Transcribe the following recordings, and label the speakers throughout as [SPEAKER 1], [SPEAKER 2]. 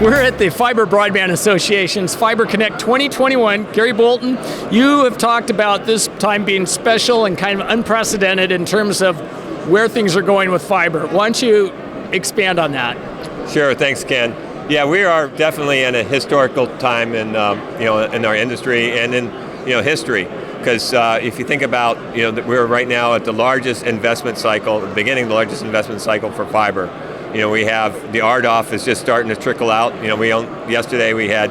[SPEAKER 1] We're at the Fiber Broadband Association's Fiber Connect 2021. Gary Bolton, you have talked about this time being special and kind of unprecedented in terms of where things are going with fiber. Why don't you expand on that?
[SPEAKER 2] Sure, thanks, Ken. Yeah, we are definitely in a historical time in in our industry and in history. Because if you think about we're right now at the largest investment cycle, the beginning of the largest investment cycle for fiber. We have the RDOF is just starting to trickle out. Yesterday we had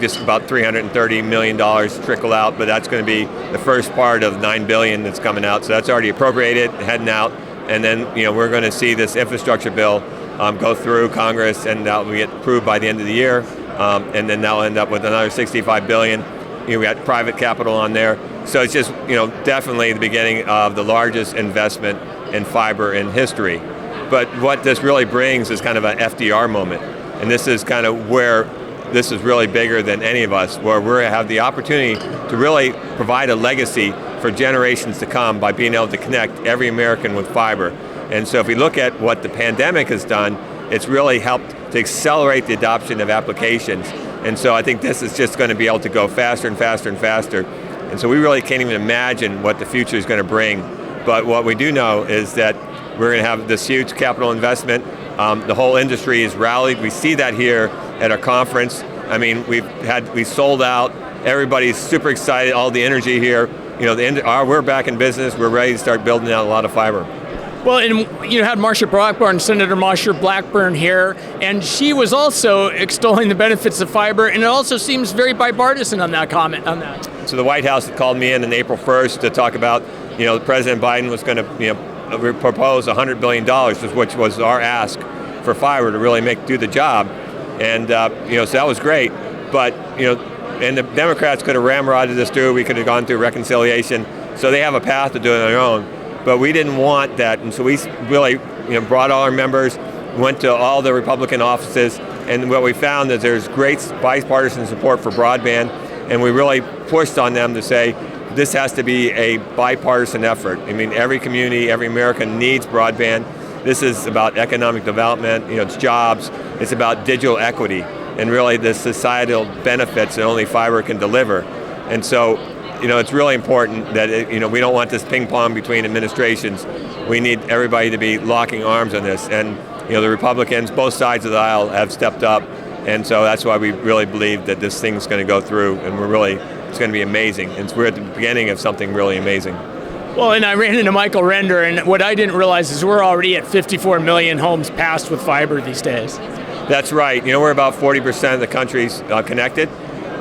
[SPEAKER 2] just about $330 million trickle out, but that's going to be the first part of $9 billion that's coming out. So that's already appropriated, heading out, and then we're going to see this infrastructure bill go through Congress, and that will get approved by the end of the year, and then that'll end up with another $65 billion. We got private capital on there, so it's just definitely the beginning of the largest investment in fiber in history. But what this really brings is kind of an FDR moment. And this is kind of where this is really bigger than any of us, where we have the opportunity to really provide a legacy for generations to come by being able to connect every American with fiber. And so if we look at what the pandemic has done, it's really helped to accelerate the adoption of applications. And so I think this is just going to be able to go faster and faster and faster. And so we really can't even imagine what the future is going to bring. But what we do know is that we're going to have this huge capital investment. The whole industry is rallied. We see that here at our conference. I mean, we sold out. Everybody's super excited. All the energy here. We're back in business. We're ready to start building out a lot of fiber.
[SPEAKER 1] Well, and you had Marsha Blackburn, Senator Marsha Blackburn here, and she was also extolling the benefits of fiber, and it also seems very bipartisan on that comment on that.
[SPEAKER 2] So the White House called me in April 1st to talk about, President Biden was going to, propose $100 billion, which was our ask for fiber to really do the job. And, so that was great. But, and the Democrats could have ramrodded this through. We could have gone through reconciliation. So they have a path to do it on their own. But we didn't want that. And so we really, brought all our members, went to all the Republican offices. And what we found is there's great bipartisan support for broadband. And we really pushed on them to say, this has to be a bipartisan effort. I mean, every community, every American needs broadband. This is about economic development, it's jobs, it's about digital equity, and really the societal benefits that only fiber can deliver. And so, it's really important that, we don't want this ping pong between administrations. We need everybody to be locking arms on this. And, the Republicans, both sides of the aisle, have stepped up. And so that's why we really believe that this thing's going to go through, and it's going to be amazing. And we're at the beginning of something really amazing.
[SPEAKER 1] Well, and I ran into Michael Render, and what I didn't realize is we're already at 54 million homes passed with fiber these days.
[SPEAKER 2] That's right. We're about 40% of the country's connected.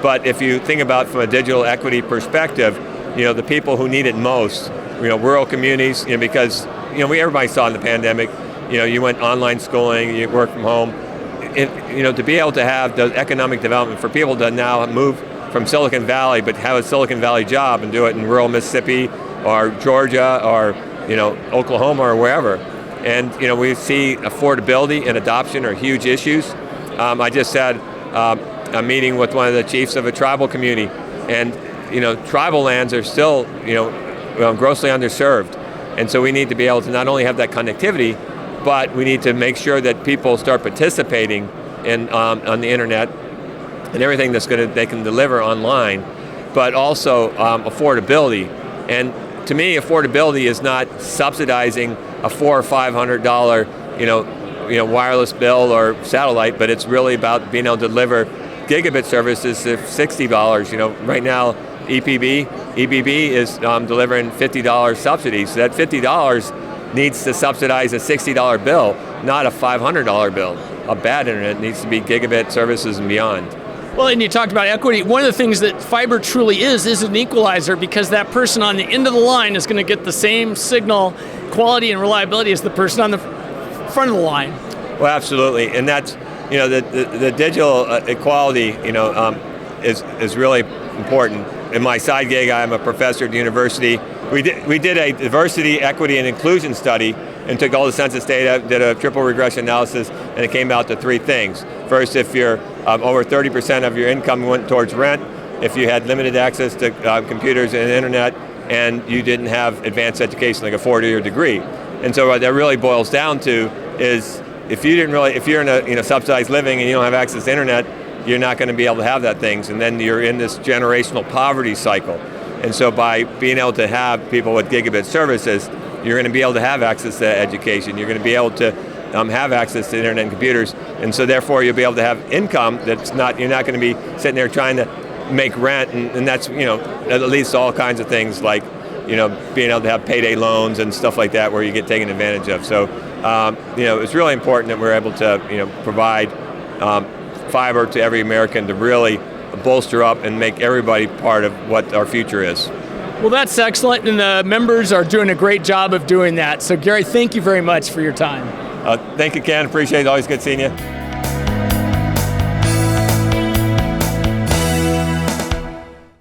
[SPEAKER 2] But if you think about from a digital equity perspective, the people who need it most, rural communities, because, everybody saw in the pandemic, you went online schooling, you work from home. To be able to have the economic development for people to now move from Silicon Valley, but have a Silicon Valley job and do it in rural Mississippi or Georgia or Oklahoma or wherever. And we see affordability and adoption are huge issues. I just had a meeting with one of the chiefs of a tribal community, and tribal lands are still grossly underserved. And so we need to be able to not only have that connectivity, but we need to make sure that people start participating in on the internet and everything they can deliver online, but also affordability. And to me, affordability is not subsidizing a $400 or $500 wireless bill or satellite, but it's really about being able to deliver gigabit services for $60. Right now, EBB is delivering $50 subsidies. So that $50 needs to subsidize a $60 bill, not a $500 bill. A bad internet needs to be gigabit services and beyond.
[SPEAKER 1] Well, and you talked about equity. One of the things that fiber truly is an equalizer, because that person on the end of the line is going to get the same signal quality and reliability as the person on the front of the line.
[SPEAKER 2] Well, absolutely, and that's the digital equality is really important. In my side gig, I'm a professor at the university. We did a diversity, equity, and inclusion study and took all the census data, did a triple regression analysis, and it came out to three things. First, if you're over 30% of your income went towards rent, if you had limited access to computers and internet, and you didn't have advanced education like a 4-year degree. And so what that really boils down to is if you're in a subsidized living and you don't have access to internet, you're not going to be able to have that things, and then you're in this generational poverty cycle. And so by being able to have people with gigabit services, you're going to be able to have access to education. You're going to be able to have access to internet and computers, and so therefore you'll be able to have income you're not going to be sitting there trying to make rent, and that's that leads to all kinds of things like being able to have payday loans and stuff like that where you get taken advantage of. So it's really important that we're able to provide fiber to every American to really bolster up and make everybody part of what our future is.
[SPEAKER 1] Well, that's excellent, and the members are doing a great job of doing that. So Gary, thank you very much for your time.
[SPEAKER 2] Thank you, Ken. Appreciate it. Always good seeing you.